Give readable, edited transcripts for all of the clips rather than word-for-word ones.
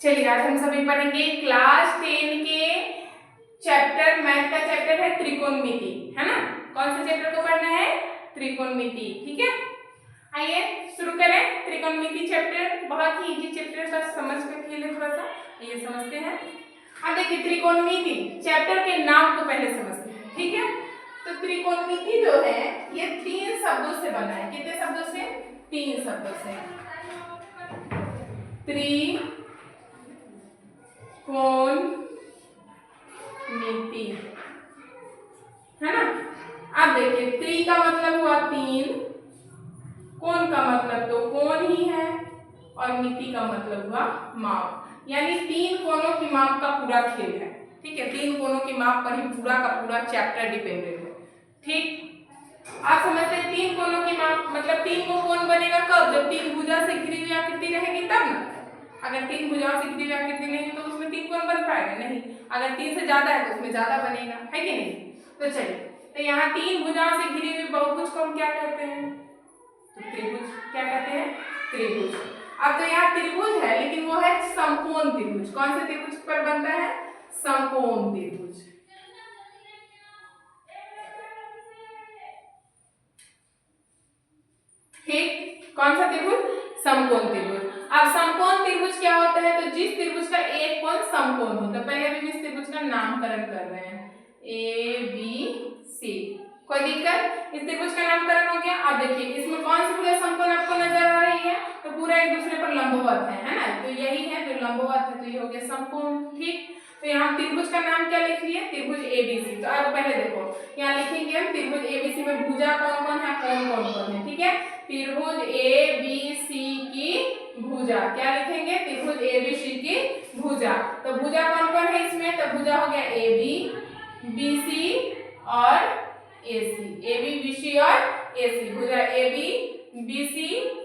चलिए आज हम सभी पढ़ेंगे क्लास 10 के चैप्टर मैथ का चैप्टर है त्रिकोणमिति, है ना। कौन से चैप्टर को पढ़ना है? त्रिकोणमिति। ठीक है, आइए शुरू करें। त्रिकोणमिति चैप्टर बहुत ही इजी चैप्टर, बस समझ कर खेल है थोड़ा सा, ये समझते हैं। अब देखिए त्रिकोणमिति चैप्टर के नाम को पहले समझते हैं। ठीक है, तो त्रिकोणमिति जो है ये 3 शब्दों से बना है। कितने शब्दों से? 3 शब्दों से। त्रिकोणमिति, है ना। अब देखिए त्रि का मतलब हुआ 3, कोण का मतलब तो कोण ही है, और मिति का मतलब हुआ माप, यानी 3 कोणों की माप का पूरा खेल है। ठीक है, 3 कोणों की माप पर ही पूरा का पूरा चैप्टर डिपेंडेंट है। ठीक, आप समझते हैं 3 कोणों की माप मतलब 3 को कोण बनेगा कब? जब 3 भुजा से घिरी हुई आकृति रहेगी तब ना। अगर 3 भुजाओं से घिरी हुई आकृति नहीं तो उसमें 3 कोण बन पाएगा नहीं। अगर 3 से ज्यादा है तो उसमें ज्यादा बनेगा, है कि नहीं। तो चलिए, तो यहाँ 3 भुजाओं से घिरी हुई बहुभुज को हम क्या कहते हैं? तो त्रिभुज। क्या कहते हैं? त्रिभुज। अब तो यहाँ त्रिभुज है लेकिन वो है समकोण त्रिभुज। कौन से त्रिभुज पर बनता है? समकोण त्रिभुज। ठीक, कौन सा त्रिभुज? समकोण त्रिभुज। अब समकोण त्रिभुज क्या होता है? तो जिस त्रिभुज का एक कोण समकोण हो। तो पहले अभी इस त्रिभुज का नामकरण कर रहे हैं, ABC। कोई दिक्कत? इस त्रिभुज का नामकरण हो गया। अब देखिए इसमें कौन सी पूरे समकोण आपको नजर आ रही है? तो पूरा एक दूसरे पर लंबवत है ना। तो यही है जो लंबवत है, तो ये हो गया समकोण। ठीक, तो यहाँ त्रिभुज का नाम क्या लिख लिए? त्रिभुज ABC। तो अब पहले देखो यहाँ लिखेंगे हम त्रिभुज ABC में भुजा कौन कौन है, कोण कौन कौन है। ठीक है, त्रिभुज ABC की भुजा क्या लिखेंगे? त्रिभुज ABC की भुजा। तो भुजा कौन कौन है इसमें? तो भुजा हो गया AB, BC और AC। AB, BC और AC, भुजा AB, BC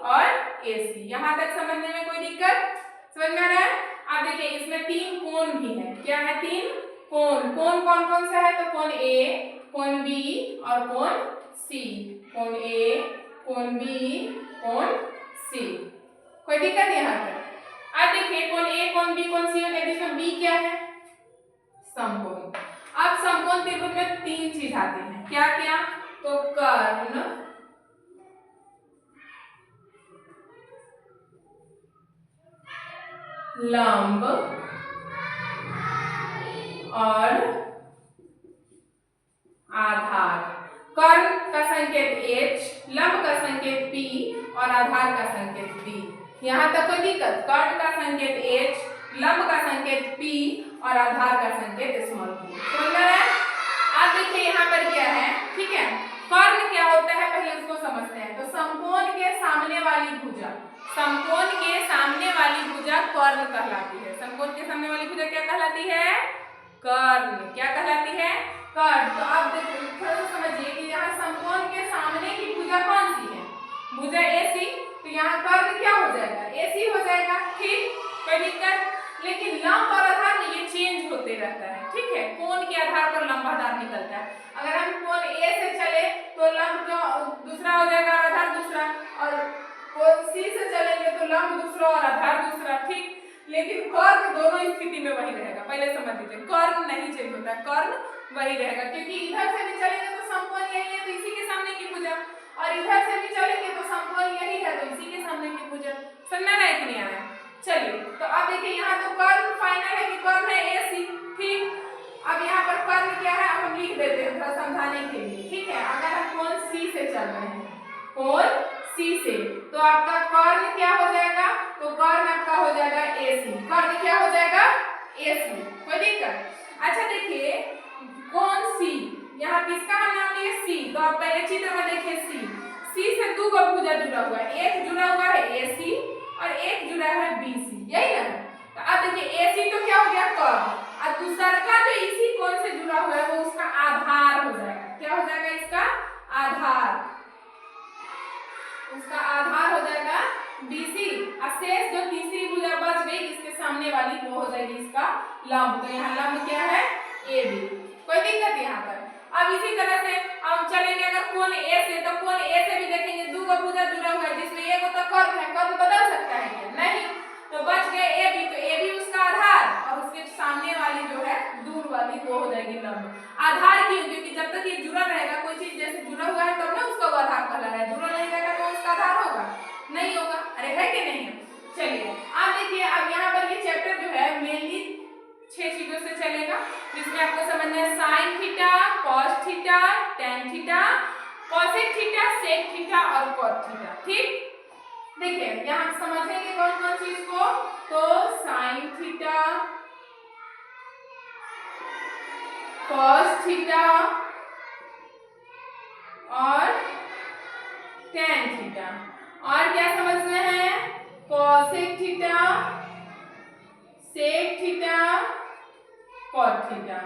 और AC। यहाँ तक समझने में कोई दिक्कत? समझ में आ रहा है? अब देखिए इसमें 3 कोण भी है। क्या है? 3 कोण। कोण कौन कौन सा है? तो कोण A, कोण B और कोण C। कोण A, कोण B, कोण C। कोई दिक्कत यहाँ तक? अब देखिए कोण A, कोण B, कोण C हो गया। इसमें B क्या है? समकोण। अब समकोण त्रिभुज में 3 चीज आती हैं। क्या क्या? तो कर्ण, लंब और आधार। कर्ण का संकेत H, लंब का संकेत P और आधार का संकेत B। यहाँ तक कोई दिक्कत? कर्ण का संकेत H, लंब का संकेत P और आधार का संकेत स्मॉल p। समझ रहे हैं? अब देखिए यहाँ पर क्या है। ठीक है, कर्ण क्या होता है पहले उसको समझते हैं। तो समकोण के सामने वाली भुजा, समकोण के सामने वाली भुजा कर्ण कहलाती है। समकोण के सामने वाली भुजा क्या कहलाती है? कर्ण। क्या कहलाती है? कर्ण। तो अब देखो थोड़ा सा समझिए कि यहाँ समकोण के सामने की भुजा कौन सी है? भुजा AC। तो यहाँ कर्ण क्या हो जाएगा? AC हो जाएगा। ठीक, कोई दिक्कत? लेकिन लंब और आधार में ये चेंज होते रहता है। ठीक है, कोण के आधार पर लंब आधार निकलता है। अगर हम कोण A से चले तो लंब दूसरा हो जाएगा और आधार दूसरा, और कोण C से चलेंगे तो लंब दूसरा और आधार दूसरा। ठीक, लेकिन कर्ण दोनों स्थिति में वही रहेगा। पहले समझ लीजिए, कर्ण नहीं चेंज होता, कर्ण वही रहेगा। क्योंकि इधर से भी चलेंगे तो समकोण यही है, तो इसी के सामने की भुजा, और इधर से भी चलेंगे तो समकोण यही है, तो इसी के सामने की भुजा। समझना है कि नहीं आ रहा है? चलिए, तो अब देखिए यहाँ तो कर्ण फाइनल है कि कर्ण है AC। ठीक, अब यहाँ पर कर्ण क्या है अब हम लिख देते हैं थोड़ा समझाने के लिए। ठीक है, अगर हम कोण C से चल रहे हैं, कोण C से, तो आपका कर्ण क्या हो जाएगा? तो कर्ण आपका हो जाएगा AC। कर्ण क्या हो जाएगा? AC। कोई दिक्कत? अच्छा देखिए कोण C, यहाँ किसका हम नाम लिए? C। तो आप पहले चित्र में देखिए C से 2 का भुजा जुड़ा हुआ है। एक जुड़ा हुआ है AC और एक जुड़ा है BC, यही ना। तो अब देखिए AC तो क्या हो गया? कर्ण। और दूसरा का जो इसी कोण से जुड़ा हुआ है वो उसका आधार हो जाएगा। क्या हो जाएगा? इसका आधार। उसका आधार हो जाएगा BC। और शेष जो तीसरी भुजा बच गई इसके सामने वाली वो हो जाएगी इसका लंब। तो यहाँ लंब क्या है? AB। कोई दिक्कत यहाँ पर? अब इसी तरह से हम चलेंगे अगर कोण A से, तो कोण A से भी देखेंगे 2 का भुजा जुड़ा हुआ है जिसमें एक तो कर्ण है। कर्ण बदल सकता है क्या? नहीं। तो बच गए AB, तो AB उसका आधार क्यों? क्योंकि जब तक ये जुड़ा रहेगा, कोई चीज जैसे जुड़ा हुआ है तब ना उसका वो आधार कहलाएगा है, जुड़ा नहीं रहेगा तो उसका आधार होगा नहीं होगा। अरे है कि नहीं? चलिए अब देखिए, अब यहाँ पर ये चैप्टर जो है मेनली 6 चीजों से चलेगा, जिसमें आपको समझना है sine theta, cos theta, tan theta, cosec theta, sec theta और कॉट थीटा। ठीक, देखिए यहाँ समझेंगे कौन कौन चीज को, तो साइन थीटा, कॉस थीटा और टेन थीटा, और क्या समझना है, cosec theta, sec theta, cot theta.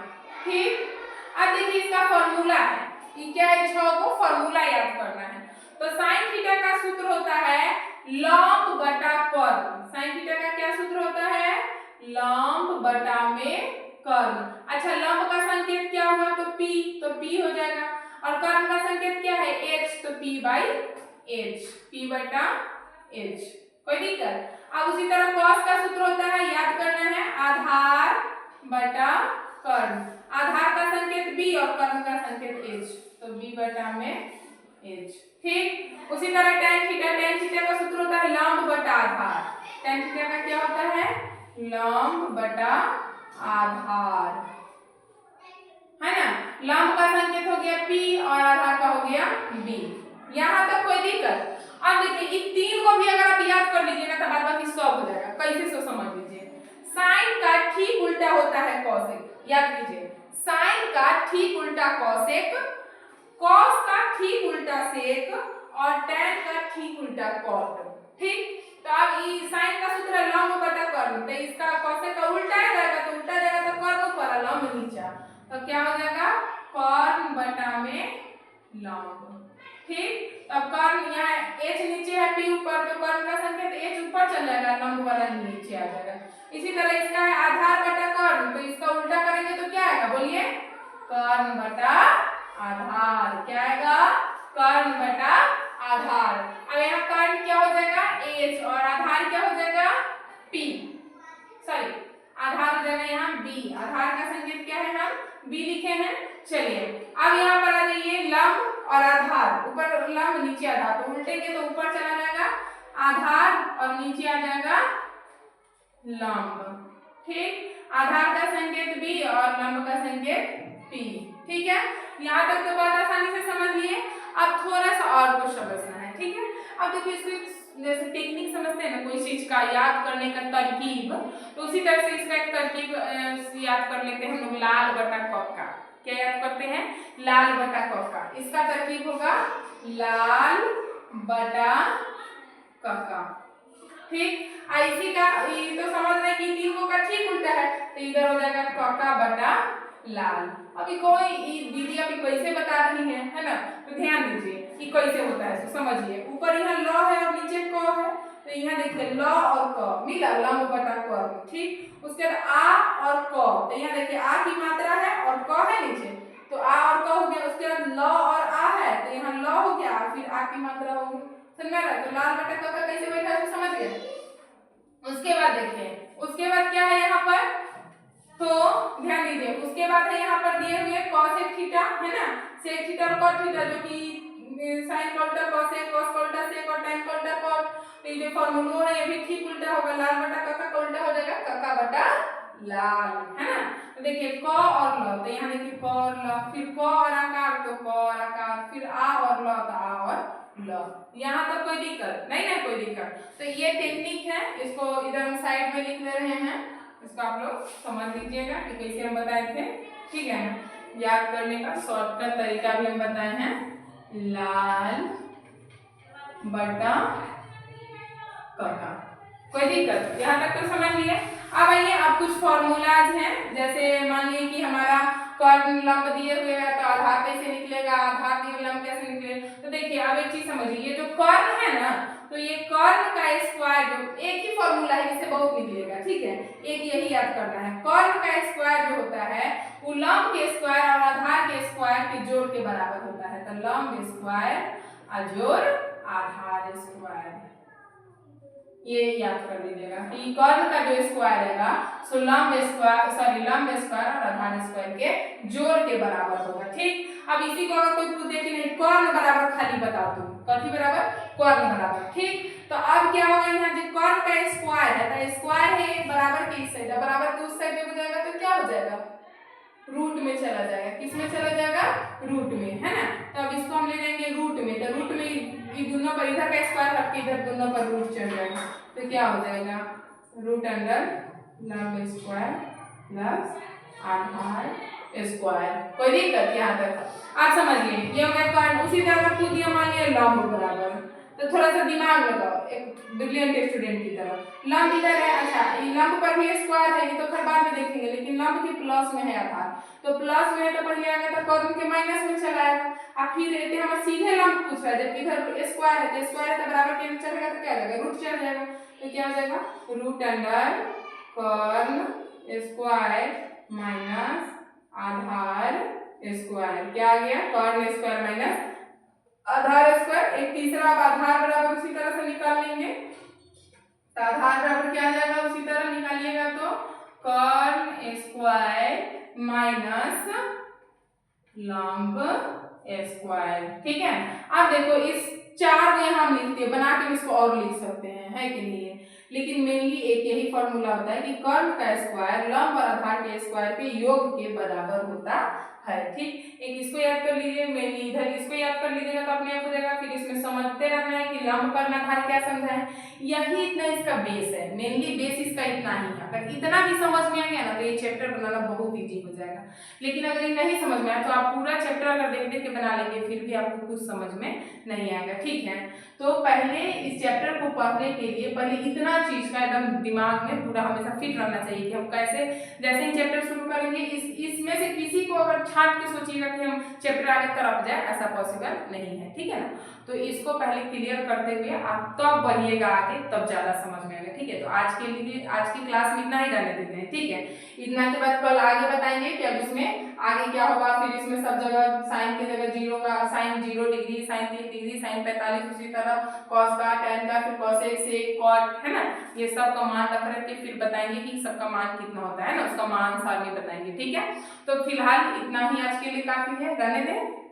ठीक, अब देखिए इसका फॉर्मूला है, ये क्या है, 6 को फॉर्मूला याद करना है। तो साइन थीटा का सूत्र होता है लंब बटा कर्ल। साइन थीटा का क्या सूत्र होता है, लंब बटा में कर्ल। अच्छा, लंब का संकेत क्या हुआ, तो p, तो p हो जाएगा, और कर्ल का संकेत क्या है, h, तो p बाई h, p बटा h। कोई दिक्कत? अब उसी तरह कॉस का सूत्र होता है, याद करना है, आधार बटा कर्ल। आधार का संकेत b और कर्ल का संकेत h, तो b बटा में h। ठीक, उसी तरह tan थीटा, tan थीटा का सूत्र होता है लंब बटा आधार। tan थीटा का क्या होता है, लंब बटा आधार, है ना। लंब का संकेत हो गया p और आधार का हो गया b। यहाँ तक कोई दिक्कत? अब देखिए इन तीन को भी अगर आप याद कर लीजिएगा तो बाद बाकी सब हो जाएगा। कैसे सो समझ लीजिए, साइन का ठीक उल्टा होता है कॉसेक, याद कीजिए, साइन का ठीक उल्टा कॉसेक, कॉस का ठीक उल्टा सेक और टैन का ठीक उल्टा कॉट। ठीक, तो अब ये साइन का सूत्र है लंब बटा कर्ल, तो इसका कॉसेक का उल्टा आ जाएगा, तो उल्टा जाएगा तो कर्ल ऊपर, लंब नीचे, तो क्या हो जाएगा, कर्ल बटा में लंब। ठीक, अब कर्ल यहाँ h नीचे है, p ऊपर, तो कर्ल का संकेत h ऊपर चल जाएगा, लंब वाला नीचे आ जाएगा। इसी तरह इसका है आधार बटा कर्ल, तो इसका उल्टा करेंगे तो क्या आएगा, बोलिए, कर्ल बटा आधार। क्या आएगा, कर्ल बटा आधार। अब यहाँ कर्ल क्या हो जाएगा, h, और आधार क्या हो जाएगा, p, सॉरी आधार हो जाएगा यहाँ b। आधार का संकेत क्या है, हम b लिखे हैं। चलिए अब यहाँ पर आ जाइए, लंब और आधार, ऊपर लंब नीचे आधार, तो उल्टेंगे तो ऊपर चला जाएगा आधार और नीचे आ जाएगा लंब। ठीक, आधार का संकेत b और लंब का संकेत p। ठीक है, यहाँ तक तो बहुत आसानी से समझ लिए। अब थोड़ा सा और कुछ समझना है। ठीक है, अब देखिए इसमें जैसे टेक्निक समझते हैं ना, कोई चीज का याद करने का तरकीब, तो उसी तरह से इसका एक तरकीब याद कर लेते हैं हम लोग, लाल बटा क का। क्या याद करते हैं, लाल बटा क का। इसका तरकीब होगा लाल बटा क का। ठीक, इसी का ये तो समझ रहे हैं कि तीन को का ठीक उल्टा है, तो इधर हो जाएगा क का बटा लाल। अभी कोई दीदी अभी कैसे बता रही है ना, तो ध्यान दीजिए कि कैसे होता है, तो समझिए। ऊपर यहाँ ल है और नीचे क है, तो यहाँ देखिए ल और क मिला, लंब बटा क। ठीक, उसके बाद आ और क, तो यहाँ देखिए आ की मात्रा है और क है नीचे, तो आ और क हो गया। उसके बाद ल और आ है, तो यहाँ ल हो गया, फिर आ की मात्रा होगी। समझ में आ रहा है? तो लाल बटा क का कैसे बैठा है, समझ गए। उसके बाद देखिए, उसके बाद क्या है यहाँ पर, तो ध्यान दीजिए, उसके बाद है यहाँ पर दिए हुए कॉसेक थीटा, है ना, सेक थीटा और कॉट थीटा, जो कि साइन का उल्टा कॉसेक, कॉस का उल्टा सेक और टैन का उल्टा कॉट। तो ये जो फॉर्मूला है ये भी ठीक उल्टा होगा, लाल बटा क का उल्टा हो जाएगा क का बटा लाल, है ना। तो देखिए क और ल, तो यहाँ देखिए क और ल, फिर क और आकार, तो क और आकार, फिर आ और ल, तो आ और ल। यहाँ तक कोई दिक्कत नहीं ना, कोई दिक्कत? तो ये टेक्निक है, इसको इधर हम साइड में लिख ले रहे हैं, इसको आप लोग समझ लीजिएगा कि कैसे हम बताए थे। ठीक है ना, याद करने का शॉर्टकट तरीका भी हम बताए हैं, लाल बटा क का। कोई दिक्कत? यहाँ तक तो समझ लिए। अब आइए, अब कुछ फॉर्मूलाज हैं, जैसे मान लीजिए कि हमारा कर्ल लंब दिए हुए है, तो आधार कैसे निकलेगा, आधार दिए लंब कैसे निकले। तो देखिए अब एक चीज समझिए, ये जो कर्ल है ना, तो ये कर्ल का स्क्वायर, जो एक ही फॉर्मूला है, इससे बहुत निकलेगा। ठीक है, एक यही याद करना है, कर्ल का स्क्वायर जो होता है वो लंब के स्क्वायर और आधार के स्क्वायर के जोड़ के बराबर होता है। तो लंब स्क्वायर अजोड़ आधार स्क्वायर। ये याद कर लीजिएगा कि कर्ण का जो स्क्वायर रहेगा सो लंब स्क्वायर और आधार स्क्वायर के जोड़ के बराबर होगा। ठीक, अब इसी को अगर कोई पूछ दे कि नहीं कर्ण बराबर खाली बता दो, कथी बराबर, कर्ण बराबर। ठीक, तो अब क्या होगा यहाँ जो कर्ण का स्क्वायर है तो स्क्वायर है बराबर के इस साइड, बराबर के उस साइड जब हो जाएगा तो क्या हो जाएगा, रूट में चला जाएगा। किस में चला जाएगा, रूट में, है ना। तो अब इसको हम ले लेंगे रूट में, तो रूट में ये दोनों पर इधर का स्क्वायर रख के इधर दोनों पर रूट चढ़ जाएगा तो क्या हो जाएगा, रूट अंडर लंब स्क्वायर प्लस आधार स्क्वायर। कोई दिक्कत यहाँ तक आप समझिए, ये हो गया कर्ण। उसी तरह पूछ दिया मान लिया लंब बराबर, तो थोड़ा सा दिमाग लगाओ एक ब्रिलियंट स्टूडेंट की तरह। लंब इधर है, अच्छा ये लंब पर भी स्क्वायर है, ये तो खैर बाद में देखेंगे, लेकिन लंब के प्लस में है आधार, तो प्लस में है तो पहले आ गया था कर्ण के माइनस में चला आएगा। अब फिर रहते हम सीधे लंब पूछ रहा है, जबकि इधर स्क्वायर है तो स्क्वायर है तो बराबर के चलेगा तो क्या जाएगा, रूट चल जाएगा, तो क्या हो जाएगा, रूट अंडर कर्ण स्क्वायर माइनस आधार स्क्वायर। क्या आ गया, कर्ण स्क्वायर माइनस आधार स्क्वायर। एक तीसरा अब आधार बराबर उसी तरह से निकाल लेंगे, तो आधार बराबर क्या आ जाएगा, उसी तरह निकालिएगा तो कर्ण स्क्वायर माइनस लंब स्क्वायर। ठीक है, अब देखो इस चार को यहाँ हम लिखते हैं, बना के इसको और लिख सकते हैं, है कि नहीं है, लेकिन मेनली एक यही फॉर्मूला होता है कि कर्ण का स्क्वायर लंब और आधार के स्क्वायर के योग के बराबर होता है। ठीक, एक इसको याद कर लीजिए, मेनली इधर इसको याद कर लीजिएगा तो अपने आप हो जाएगा। फिर इसमें समझते रहना है कि लंब कर्ण आधार क्या समझा है, यही इतना इसका बेस है, मेनली बेस इसका इतना ही है। अगर इतना भी समझ में आ गया ना तो ये चैप्टर बनाना बहुत ईजी हो जाएगा, लेकिन अगर ये नहीं समझ में आया तो आप पूरा चैप्टर अगर देख देख के बना लेंगे फिर भी आपको कुछ समझ में नहीं आएगा। ठीक है, तो पहले इस चैप्टर को पढ़ने के लिए पहले इतना चीज का एकदम दिमाग में पूरा हमेशा फिट रहना चाहिए कि हम कैसे, जैसे ही चैप्टर शुरू करेंगे इसमें से किसी को अगर छांट के सोचिएगा कि हम चैप्टर आगे तरफ जाए, ऐसा पॉसिबल नहीं है। ठीक है ना, तो इसको पहले क्लियर करते हुए आप तब बढ़िएगा आगे, तब ज्यादा समझ में आएगा। ठीक है, तो आज के लिए आज की क्लास में इतना ही रहने देते हैं। ठीक है, इतना के बाद कल आगे बताएंगे कि अब इसमें आगे क्या होगा। फिर इसमें सब जगह साइन की जगह जीरो का, sine 0 degree, sine 30 degree, sine 45, उसी तरह कॉस का, tan का, फिर cosec से कॉट, है ना, ये सब का मान रख के फिर बताएंगे कि सबका मान कितना होता है ना, उसका मान सारणी बताएंगे। ठीक है, तो फिलहाल इतना ही आज के लिए काफी है, रहने दें।